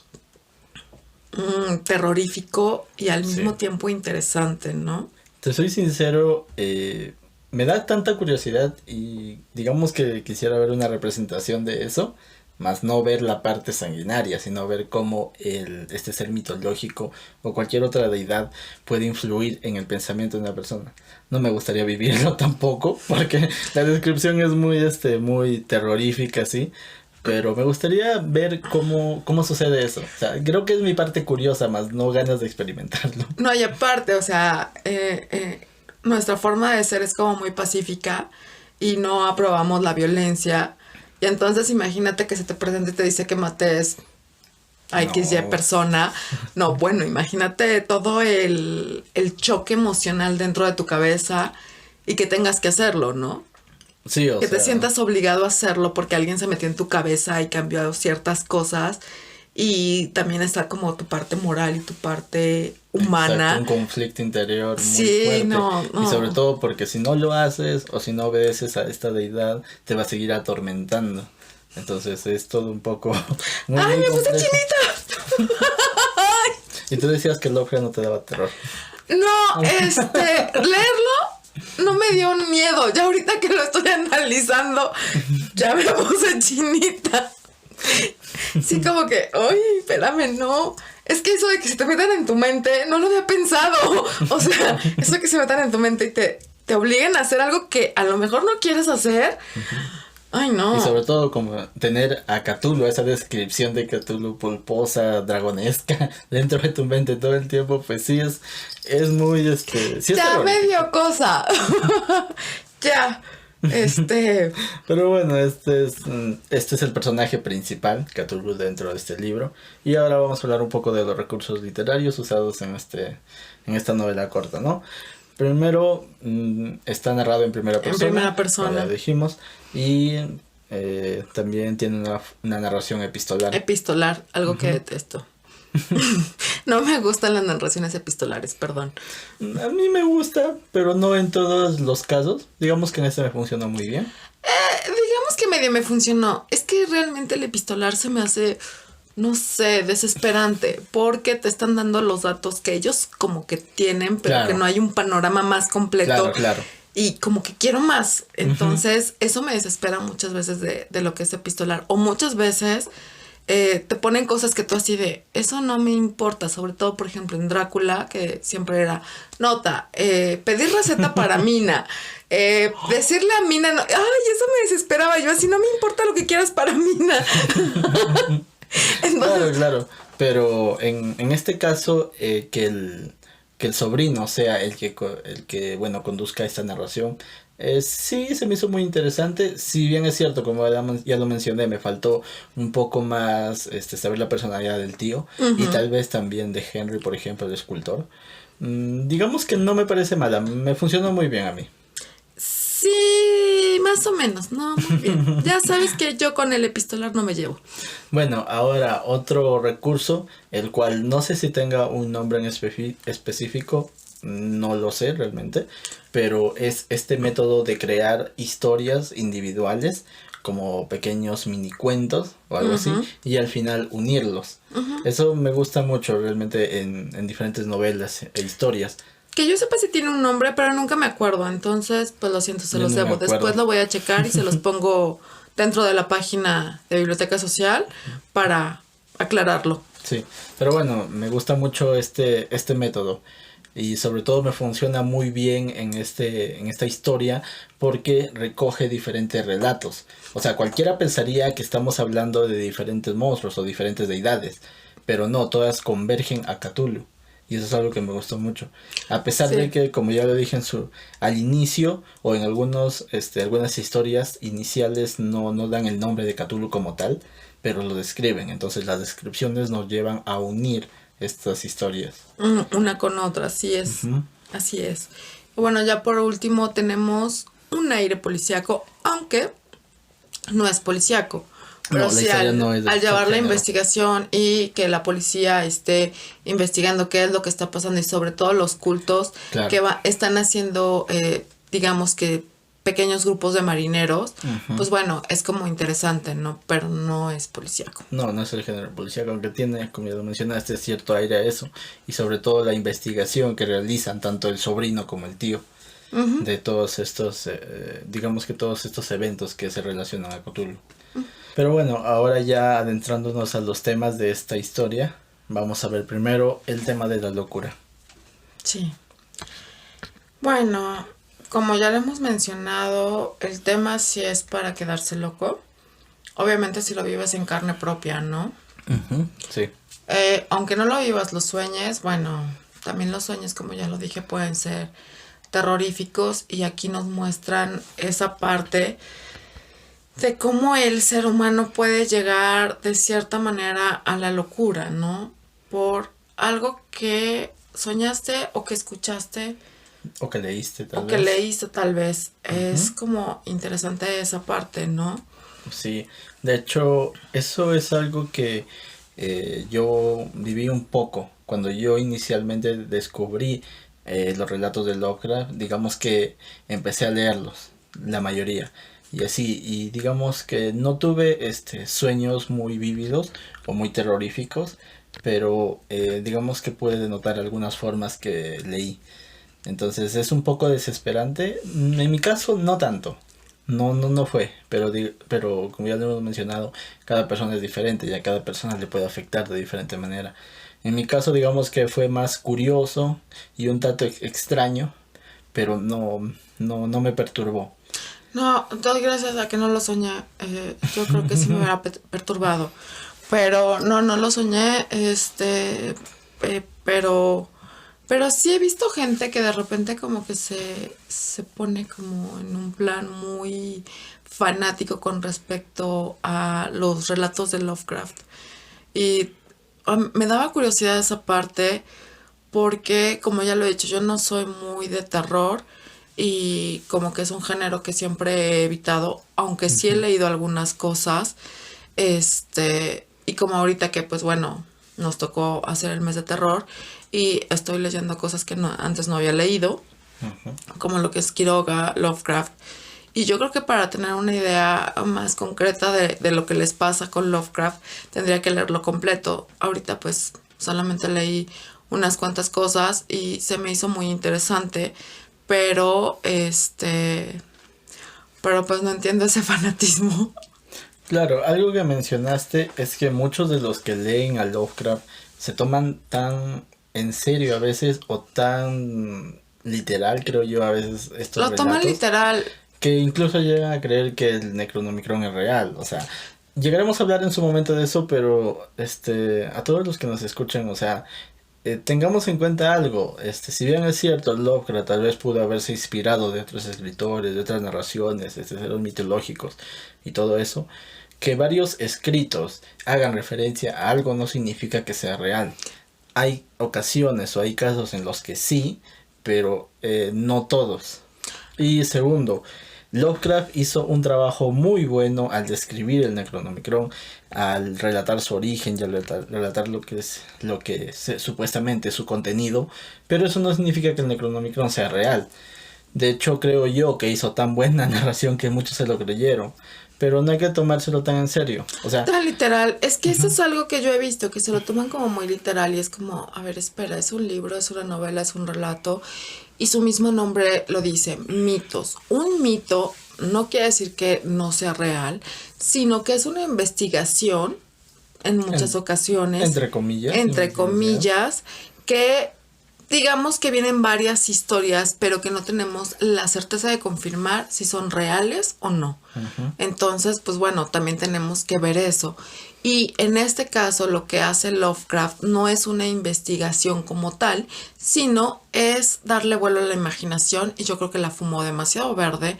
terrorífico y al mismo Sí. tiempo interesante, ¿no? Te soy sincero, me da tanta curiosidad y digamos que quisiera ver una representación de eso, más no ver la parte sanguinaria, sino ver cómo este ser mitológico o cualquier otra deidad puede influir en el pensamiento de una persona. No me gustaría vivirlo tampoco, porque la descripción es muy terrorífica, sí. Pero me gustaría ver cómo sucede eso. O sea, creo que es mi parte curiosa, más no ganas de experimentarlo. No, y aparte, o sea, nuestra forma de ser es como muy pacífica y no aprobamos la violencia. Y entonces imagínate que se te presenta y te dice que mates a XY No. persona. No, bueno, imagínate todo el choque emocional dentro de tu cabeza y que tengas que hacerlo, ¿no? Sí, o Que te sea, sientas obligado a hacerlo porque alguien se metió en tu cabeza y cambió ciertas cosas. Y también está como tu parte moral y tu parte humana. exacto, un conflicto interior muy Sí, fuerte. no. Y sobre todo porque si no lo haces o si no obedeces a esta deidad, te va a seguir atormentando. Entonces es todo un poco muy, ¡Ay, muy me puse complejo. chinita! Y tú decías que Lovecraft no te daba terror. No, leerlo no me dio miedo. Ya ahorita que lo estoy analizando, ya me puse chinita. Sí, como que, oye, espérame, no. Es que eso de que se te metan en tu mente, no lo había pensado. O sea, eso de que se metan en tu mente y te obliguen a hacer algo que a lo mejor no quieres hacer. Ay, no. Y sobre todo como tener a Cthulhu, esa descripción de Cthulhu pulposa, dragonesca, dentro de tu mente todo el tiempo, pues sí es muy, sí es ya terrorífico. me dio cosa. Ya. Pero bueno, este es el personaje principal, Cthulhu, dentro de este libro. Y ahora vamos a hablar un poco de los recursos literarios usados en esta novela corta, ¿no? Primero, está narrado en primera persona. En primera persona. Como ya dijimos. Y también tiene una narración epistolar. Epistolar, algo que detesto. No me gustan las narraciones epistolares, perdón. A mí me gusta, pero no en todos los casos. Digamos que en este me funcionó muy bien. Digamos que medio me funcionó. Es que realmente el epistolar se me hace, no sé, desesperante, porque te están dando los datos que ellos como que tienen, pero Claro. que no hay un panorama más completo. Claro. Y como que quiero más. Entonces, eso me desespera muchas veces de lo que es epistolar. O muchas veces te ponen cosas que tú así de, eso no me importa. Sobre todo, por ejemplo, en Drácula, que siempre era, nota, pedir receta para Mina. Decirle a Mina, no, ay, eso me desesperaba. Yo así, no me importa lo que quieras para Mina. Entonces, Claro. Pero en este caso, que el sobrino sea el que bueno, conduzca esta narración, sí se me hizo muy interesante. Si bien es cierto, como ya lo mencioné, me faltó un poco más saber la personalidad del tío y tal vez también de Henry, por ejemplo, el escultor. Digamos que no me parece mala, me funcionó muy bien a mí. sí, más o menos, no, muy bien. Ya sabes que yo con el epistolar no me llevo. Bueno, ahora otro recurso, el cual no sé si tenga un nombre en específico, no lo sé realmente, pero es este método de crear historias individuales como pequeños mini cuentos o algo así, y al final unirlos. Eso me gusta mucho realmente en diferentes novelas e historias. Que yo sepa si tiene un nombre, pero nunca me acuerdo. Entonces, pues lo siento, se Yo los no me debo. acuerdo. Después lo voy a checar y se los pongo dentro de la página de Biblioteca Social para aclararlo. Sí, pero bueno, me gusta mucho este método y sobre todo me funciona muy bien en esta historia porque recoge diferentes relatos. O sea, cualquiera pensaría que estamos hablando de diferentes monstruos o diferentes deidades, pero no, todas convergen a Cthulhu. Y eso es algo que me gustó mucho. A pesar de que, como ya lo dije al inicio, o en algunas historias iniciales no dan el nombre de Cthulhu como tal, pero lo describen. Entonces las descripciones nos llevan a unir estas historias. Una con otra, así es. Ujú. Así es. Y bueno, ya por último tenemos un aire policíaco, aunque no es policíaco. Pero No, la sí, historia no es de al llevar la género. investigación y que la policía esté investigando qué es lo que está pasando y sobre todo los cultos Claro. que están haciendo, digamos que pequeños grupos de marineros, pues bueno, es como interesante, ¿no? Pero no es policíaco. No es el género policíaco, aunque tiene, como ya lo mencionaste, cierto aire a eso. Y sobre todo la investigación que realizan tanto el sobrino como el tío de todos estos, digamos que todos estos eventos que se relacionan a Cthulhu. Pero bueno, ahora ya adentrándonos a los temas de esta historia, vamos a ver primero el tema de la locura. Sí. Bueno, como ya lo hemos mencionado, el tema sí es para quedarse loco. Obviamente si lo vives en carne propia, ¿no? Sí. Aunque no lo vivas, lo sueñes, bueno, también los sueños, como ya lo dije, pueden ser terroríficos y aquí nos muestran esa parte de cómo el ser humano puede llegar de cierta manera a la locura, ¿no? Por algo que soñaste o que escuchaste O que leíste tal o vez. que leíste tal vez. Es como interesante esa parte, ¿no? Sí, de hecho, eso es algo que yo viví un poco cuando yo inicialmente descubrí los relatos de Lovecraft. Digamos que empecé a leerlos, la mayoría, y así, y digamos que no tuve sueños muy vívidos o muy terroríficos, pero digamos que pude notar algunas formas que leí. Entonces es un poco desesperante. En mi caso no tanto. No fue, pero como ya lo hemos mencionado, cada persona es diferente y a cada persona le puede afectar de diferente manera. En mi caso, digamos que fue más curioso y un tanto extraño, pero no me perturbó. No, doy gracias a que no lo soñé. Yo creo que sí me hubiera perturbado. Pero no lo soñé. Pero sí he visto gente que de repente como que se pone como en un plan muy fanático con respecto a los relatos de Lovecraft. Y me daba curiosidad esa parte porque, como ya lo he dicho, yo no soy muy de terror y como que es un género que siempre he evitado, aunque sí he leído algunas cosas. Y como ahorita que pues bueno, nos tocó hacer el mes de terror y estoy leyendo cosas que antes no había leído, como lo que es Quiroga, Lovecraft. Y yo creo que para tener una idea más concreta de lo que les pasa con Lovecraft, tendría que leerlo completo. Ahorita pues solamente leí unas cuantas cosas y se me hizo muy interesante, pero pero pues no entiendo ese fanatismo. Claro, algo que mencionaste es que muchos de los que leen a Lovecraft se toman tan en serio a veces o tan literal, creo yo, a veces estos Lo toman relatos, literal. que incluso llegan a creer que el Necronomicron es real. O sea, llegaremos a hablar en su momento de eso, pero a todos los que nos escuchen, o sea, tengamos en cuenta algo. Si bien es cierto, Lovecraft tal vez pudo haberse inspirado de otros escritores, de otras narraciones, seres mitológicos y todo eso, que varios escritos hagan referencia a algo no significa que sea real. Hay ocasiones o hay casos en los que sí, pero no todos. Y segundo, Lovecraft hizo un trabajo muy bueno al describir el Necronomicron, al relatar su origen y al relatar supuestamente su contenido, pero eso no significa que el Necronomicron sea real. De hecho, creo yo que hizo tan buena narración que muchos se lo creyeron. Pero no hay que tomárselo tan en serio. O sea, tan literal. Es que eso es algo que yo he visto, que se lo toman como muy literal y es como, a ver, espera, es un libro, es una novela, es un relato. Y su mismo nombre lo dice, mitos. Un mito no quiere decir que no sea real, sino que es una investigación en muchas ocasiones. Entre comillas. Entre comillas, que digamos que vienen varias historias, pero que no tenemos la certeza de confirmar si son reales o no. Uh-huh. Entonces, pues bueno, también tenemos que ver eso. Y en este caso, lo que hace Lovecraft no es una investigación como tal, sino es darle vuelo a la imaginación, y yo creo que la fumó demasiado verde,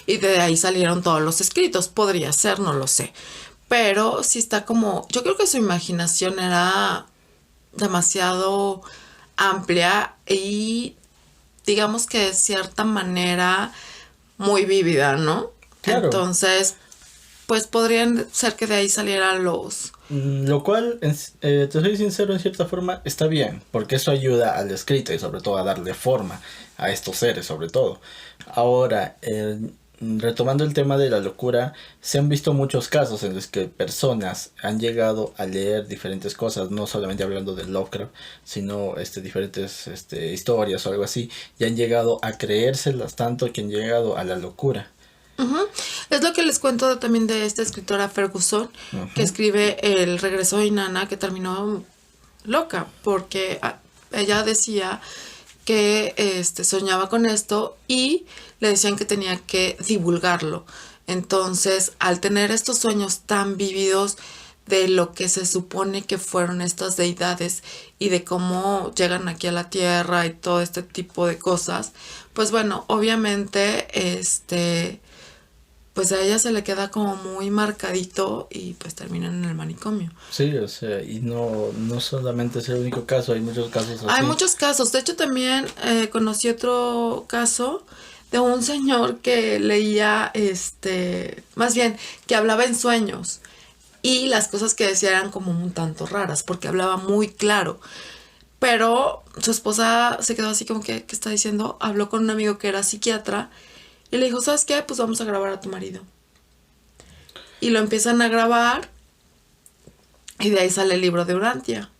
y de ahí salieron todos los escritos. Podría ser, no lo sé. Pero sí está como, yo creo que su imaginación era demasiado amplia y digamos que de cierta manera muy vívida, ¿no? Claro. Entonces, pues podrían ser que de ahí salieran los... Lo cual, te soy sincero, en cierta forma está bien, porque eso ayuda al escrito y sobre todo a darle forma a estos seres, sobre todo. Ahora, retomando el tema de la locura, se han visto muchos casos en los que personas han llegado a leer diferentes cosas, no solamente hablando de Lovecraft, sino diferentes historias o algo así, y han llegado a creérselas tanto que han llegado a la locura. Uh-huh. Es lo que les cuento también de esta escritora Ferguson, uh-huh, que escribe El regreso de Inanna, que terminó loca, porque ella decía que soñaba con esto y le decían que tenía que divulgarlo. Entonces, al tener estos sueños tan vívidos de lo que se supone que fueron estas deidades y de cómo llegan aquí a la tierra y todo este tipo de cosas, pues bueno, obviamente pues a ella se le queda como muy marcadito y pues terminan en el manicomio. Sí, o sea, y no solamente es el único caso, hay muchos casos así. Hay muchos casos, de hecho también conocí otro caso de un señor que leía, más bien, que hablaba en sueños y las cosas que decía eran como un tanto raras porque hablaba muy claro. Pero su esposa se quedó así como que, ¿qué está diciendo? Habló con un amigo que era psiquiatra y le dijo, ¿sabes qué? Pues vamos a grabar a tu marido. Y lo empiezan a grabar y de ahí sale el libro de Urantia.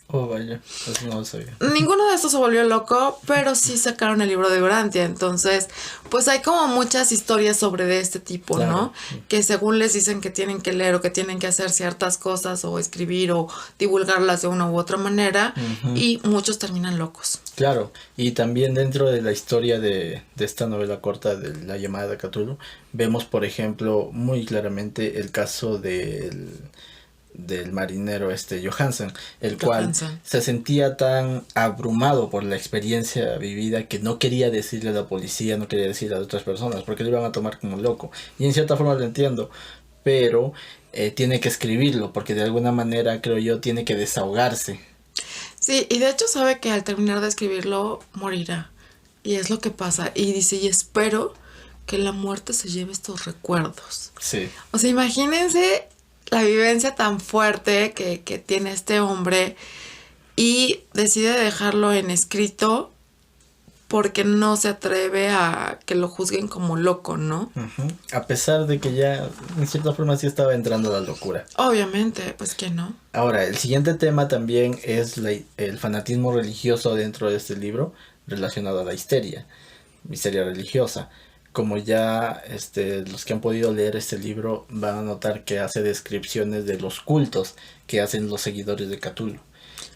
Oh, vaya, eso no lo sabía. Ninguno de estos se volvió loco, pero sí sacaron el libro de Urantia. Entonces, pues hay como muchas historias sobre de este tipo, claro, ¿no? Que según les dicen que tienen que leer o que tienen que hacer ciertas cosas o escribir o divulgarlas de una u otra manera, uh-huh, y muchos terminan locos. Claro, y también dentro de la historia de esta novela corta de La llamada de Cthulhu, vemos, por ejemplo, muy claramente el caso del marinero Johansen, el cual se sentía tan abrumado por la experiencia vivida que no quería decirle a la policía, no quería decirle a otras personas porque lo iban a tomar como loco, y en cierta forma lo entiendo, pero tiene que escribirlo porque de alguna manera, creo yo, tiene que desahogarse. Sí, y de hecho sabe que al terminar de escribirlo morirá, y es lo que pasa, y dice, y espero que la muerte se lleve estos recuerdos. Sí. O sea, imagínense la vivencia tan fuerte que tiene este hombre y decide dejarlo en escrito porque no se atreve a que lo juzguen como loco, ¿no? Uh-huh. A pesar de que ya en cierta forma sí estaba entrando a la locura. Obviamente, pues que no. Ahora, el siguiente tema también es el fanatismo religioso dentro de este libro relacionado a la histeria religiosa. Como ya los que han podido leer este libro van a notar que hace descripciones de los cultos que hacen los seguidores de Cthulhu.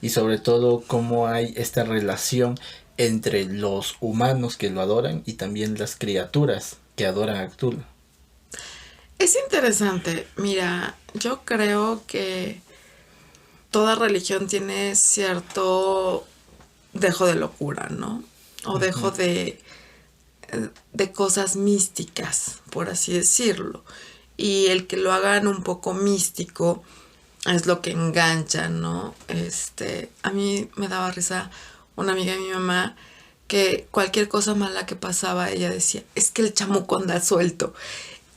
Y sobre todo cómo hay esta relación entre los humanos que lo adoran y también las criaturas que adoran a Cthulhu. Es interesante. Mira, yo creo que toda religión tiene cierto dejo de locura, ¿no? O uh-huh, dejo de cosas místicas, por así decirlo, y el que lo hagan un poco místico es lo que engancha, ¿no? A mí me daba risa una amiga de mi mamá que cualquier cosa mala que pasaba, ella decía, es que el chamuco anda suelto.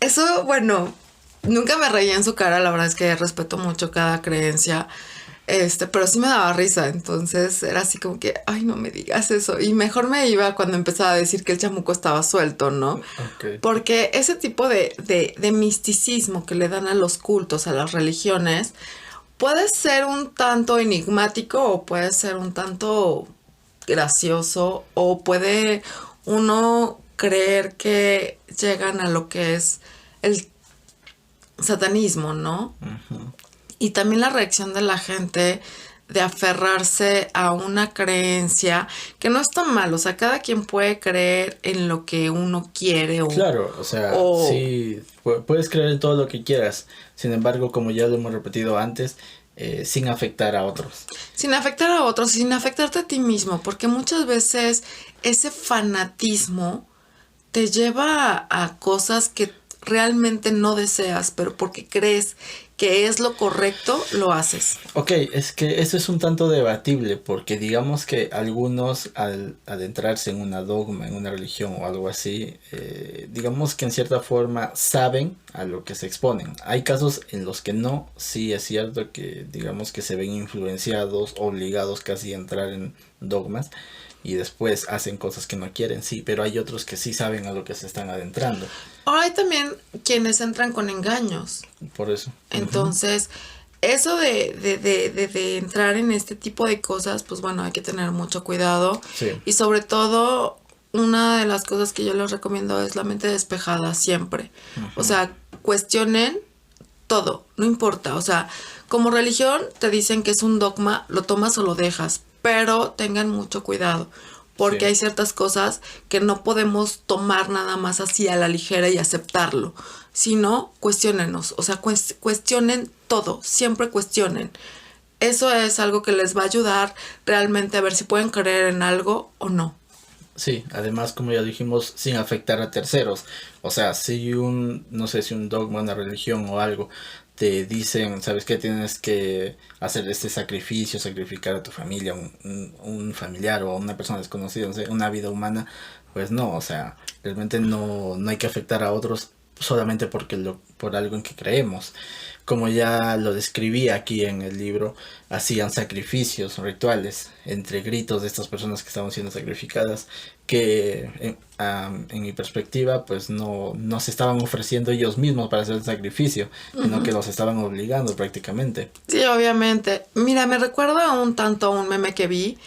Eso, bueno, nunca me reía en su cara, la verdad es que respeto mucho cada creencia, pero sí me daba risa, entonces era así como que, ay, no me digas eso, y mejor me iba cuando empezaba a decir que el chamuco estaba suelto, ¿no? Okay. Porque ese tipo de misticismo que le dan a los cultos, a las religiones, puede ser un tanto enigmático o puede ser un tanto gracioso o puede uno creer que llegan a lo que es el satanismo, ¿no? Uh-huh. Y también la reacción de la gente de aferrarse a una creencia que no está mal, o sea, cada quien puede creer en lo que uno quiere Claro, o sea, sí, puedes creer en todo lo que quieras, sin embargo, como ya lo hemos repetido antes, sin afectar a otros. Sin afectar a otros, sin afectarte a ti mismo, porque muchas veces ese fanatismo te lleva a cosas que realmente no deseas, pero porque crees que es lo correcto, lo haces. Ok, es que eso es un tanto debatible, porque digamos que algunos al adentrarse en una dogma, en una religión o algo así, digamos que en cierta forma saben a lo que se exponen. Hay casos en los que no, sí es cierto que digamos que se ven influenciados, obligados casi a entrar en dogmas y después hacen cosas que no quieren, sí, pero hay otros que sí saben a lo que se están adentrando. Ahora hay también quienes entran con engaños. Por eso. Entonces, eso de entrar en este tipo de cosas, pues bueno, hay que tener mucho cuidado. Sí. Y sobre todo, una de las cosas que yo les recomiendo es la mente despejada siempre. O sea, cuestionen todo, no importa. O sea, como religión te dicen que es un dogma, lo tomas o lo dejas, pero tengan mucho cuidado. Porque Sí. hay ciertas cosas que no podemos tomar nada más así a la ligera y aceptarlo, sino cuestiónenos, o sea, cuestionen todo, siempre cuestionen. Eso es algo que les va a ayudar realmente a ver si pueden creer en algo o no. Sí, además como ya dijimos, sin afectar a terceros. O sea, si no sé si un dogma, una religión o algo te dicen, ¿sabes qué? Tienes que hacer este sacrificio, sacrificar a tu familia, un familiar o a una persona desconocida, no sé, una vida humana, pues no, o sea, realmente no hay que afectar a otros solamente por algo en que creemos. Como ya lo describí aquí en el libro, hacían sacrificios rituales entre gritos de estas personas que estaban siendo sacrificadas, que en mi perspectiva pues no se estaban ofreciendo ellos mismos para hacer el sacrificio, sino que los estaban obligando prácticamente. Sí, obviamente. Mira, me recuerda un tanto a un meme que vi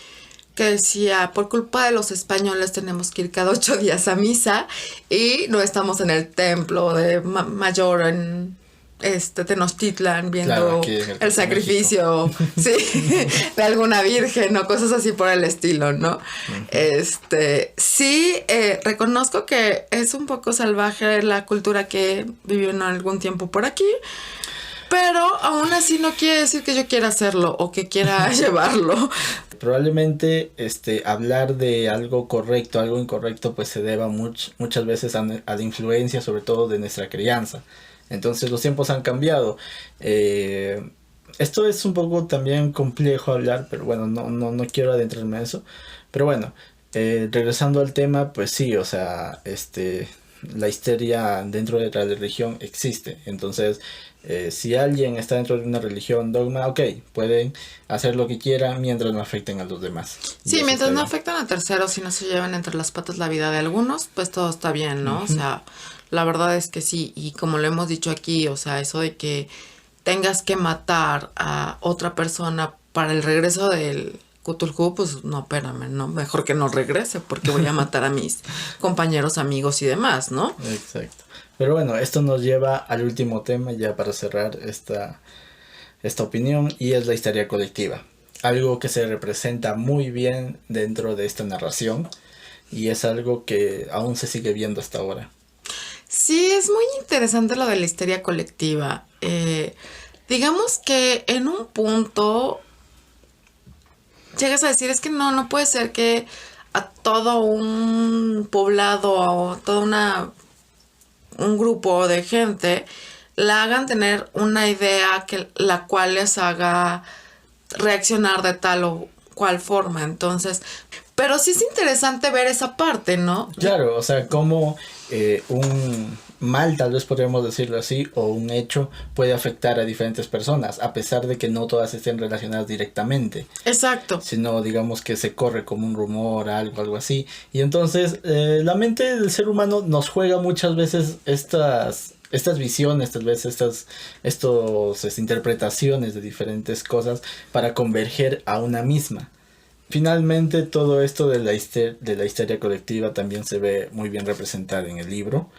que decía, por culpa de los españoles tenemos que ir cada 8 días a misa y no estamos en el templo de Mayor en Tenochtitlan viendo Claro, aquí en el sacrificio, sí, de alguna virgen o cosas así por el estilo, ¿no? Sí, reconozco que es un poco salvaje la cultura que vivió en algún tiempo por aquí, pero aún así no quiere decir que yo quiera hacerlo o que quiera llevarlo. Probablemente hablar de algo correcto, algo incorrecto, pues se deba muchas veces a la influencia, sobre todo de nuestra crianza. Entonces los tiempos han cambiado. Esto es un poco también complejo hablar, pero bueno, no quiero adentrarme en eso. Pero bueno, regresando al tema, pues sí, o sea, la histeria dentro de la religión existe. Entonces, si alguien está dentro de una religión dogma, ok, pueden hacer lo que quieran mientras no afecten a los demás. Sí, mientras no afectan a terceros y no se llevan entre las patas la vida de algunos, pues todo está bien, ¿no? O sea, la verdad es que sí, y como lo hemos dicho aquí, o sea, eso de que tengas que matar a otra persona para el regreso del Cthulhu, pues no, espérame, no, mejor que no regrese porque voy a matar a mis compañeros, amigos y demás, ¿no? Exacto. Pero bueno, esto nos lleva al último tema ya para cerrar esta opinión, y es la histeria colectiva. Algo que se representa muy bien dentro de esta narración y es algo que aún se sigue viendo hasta ahora. Sí, es muy interesante lo de la histeria colectiva. Digamos que en un punto llegas a decir, es que no puede ser que a todo un poblado o toda un grupo de gente la hagan tener una idea la cual les haga reaccionar de tal o cuál forma. Entonces, pero sí es interesante ver esa parte, ¿no? Claro, o sea, cómo un mal, tal vez podríamos decirlo así, o un hecho puede afectar a diferentes personas, a pesar de que no todas estén relacionadas directamente. Exacto. Sino, digamos, que se corre como un rumor, algo así. Y entonces, la mente del ser humano nos juega muchas veces estas visiones, tal vez estas interpretaciones de diferentes cosas para converger a una misma. Finalmente, todo esto de la histeria colectiva también se ve muy bien representado en el libro,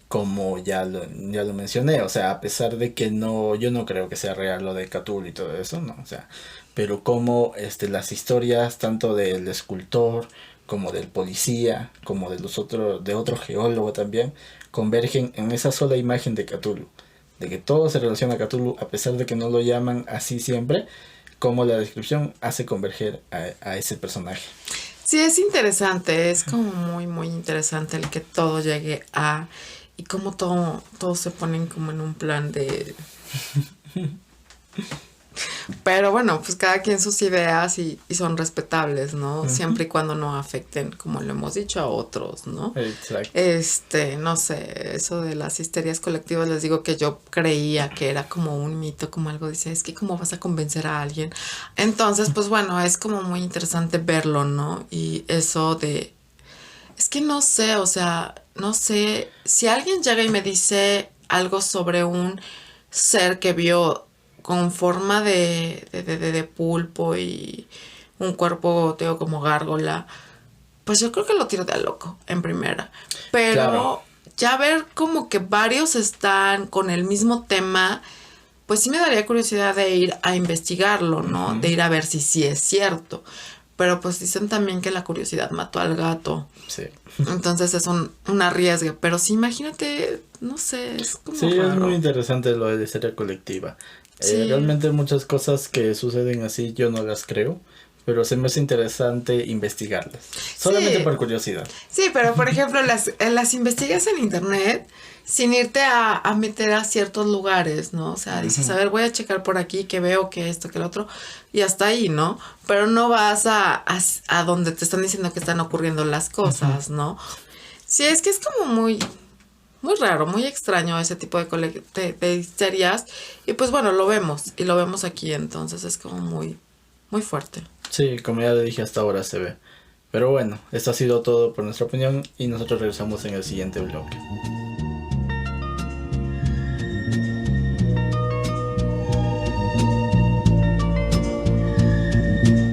como ya lo mencioné. O sea, a pesar de que yo no creo que sea real lo de Cthulhu y todo eso, no, o sea, pero como las historias tanto del escultor como del policía, como de otro geólogo también, convergen en esa sola imagen de Cthulhu, de que todo se relaciona a Cthulhu, a pesar de que no lo llaman así siempre, como la descripción hace converger a ese personaje. Sí, es interesante, es como muy, muy interesante el que todo llegue a... Y como todos se ponen como en un plan de... Pero bueno, pues cada quien sus ideas y son respetables, ¿no? Siempre y cuando no afecten, como lo hemos dicho, a otros, ¿no? Exacto. No sé, eso de las histerias colectivas, les digo que yo creía que era como un mito, como algo, dice, es que cómo vas a convencer a alguien. Entonces, pues bueno, es como muy interesante verlo, ¿no? Y eso de... Es que no sé, o sea, no sé, si alguien llega y me dice algo sobre un ser que vio con forma de pulpo y un cuerpo, digo, como gárgola, pues yo creo que lo tiro de a loco, en primera. Pero claro, ya ver como que varios están con el mismo tema, pues sí me daría curiosidad de ir a investigarlo, ¿no? De ir a ver si sí es cierto. Pero pues dicen también que la curiosidad mató al gato. Sí. Entonces es un arriesgue. Pero sí, imagínate, no sé, es como Sí, raro. es muy interesante lo de la histeria colectiva. Sí. Realmente muchas cosas que suceden así yo no las creo, pero se me hace interesante investigarlas. Solamente Sí. por curiosidad. Sí, pero por ejemplo, las investigas en internet sin irte a meter a ciertos lugares, ¿no? O sea, dices, a ver, voy a checar por aquí que veo que esto, que lo otro, y hasta ahí, ¿no? Pero no vas a donde te están diciendo que están ocurriendo las cosas, ¿no? Sí, es que es como muy raro, muy extraño ese tipo de histerias. Y pues bueno, lo vemos aquí, entonces es como muy, muy fuerte. Sí, como ya le dije, hasta ahora se ve. Pero bueno, esto ha sido todo por nuestra opinión y nosotros regresamos en el siguiente bloque.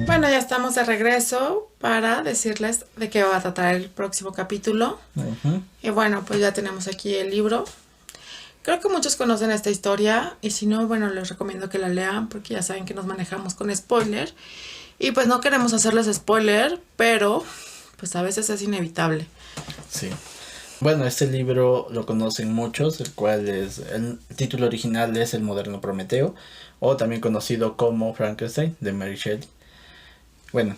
Bueno, ya estamos de regreso para decirles de qué va a tratar el próximo capítulo. Y bueno, pues ya tenemos aquí el libro. Creo que muchos conocen esta historia y si no, bueno, les recomiendo que la lean porque ya saben que nos manejamos con spoiler. Y pues no queremos hacerles spoiler, pero pues a veces es inevitable. Sí. Bueno, este libro lo conocen muchos, el cual el título original es El moderno Prometeo, o también conocido como Frankenstein, de Mary Shelley. Bueno,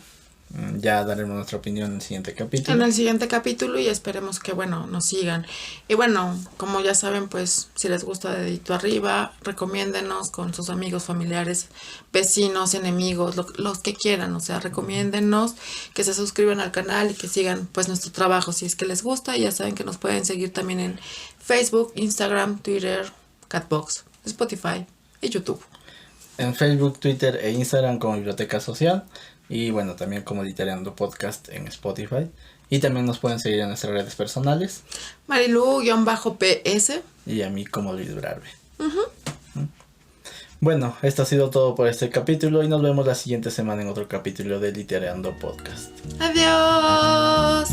ya daremos nuestra opinión en el siguiente capítulo. En el siguiente capítulo y esperemos que, bueno, nos sigan. Y bueno, como ya saben, pues, si les gusta Dedito Arriba, recomiéndenos con sus amigos, familiares, vecinos, enemigos, los que quieran. O sea, recomiéndennos, que se suscriban al canal y que sigan, pues, nuestro trabajo si es que les gusta. Y ya saben que nos pueden seguir también en Facebook, Instagram, Twitter, Catbox, Spotify y YouTube. En Facebook, Twitter e Instagram como Biblioteca Social. Y bueno, también como Literando Podcast en Spotify. Y también nos pueden seguir en nuestras redes personales. Marilu-PS. Y a mí como Luis Brarbe. Bueno, esto ha sido todo por este capítulo. Y nos vemos la siguiente semana en otro capítulo de Literando Podcast. Adiós.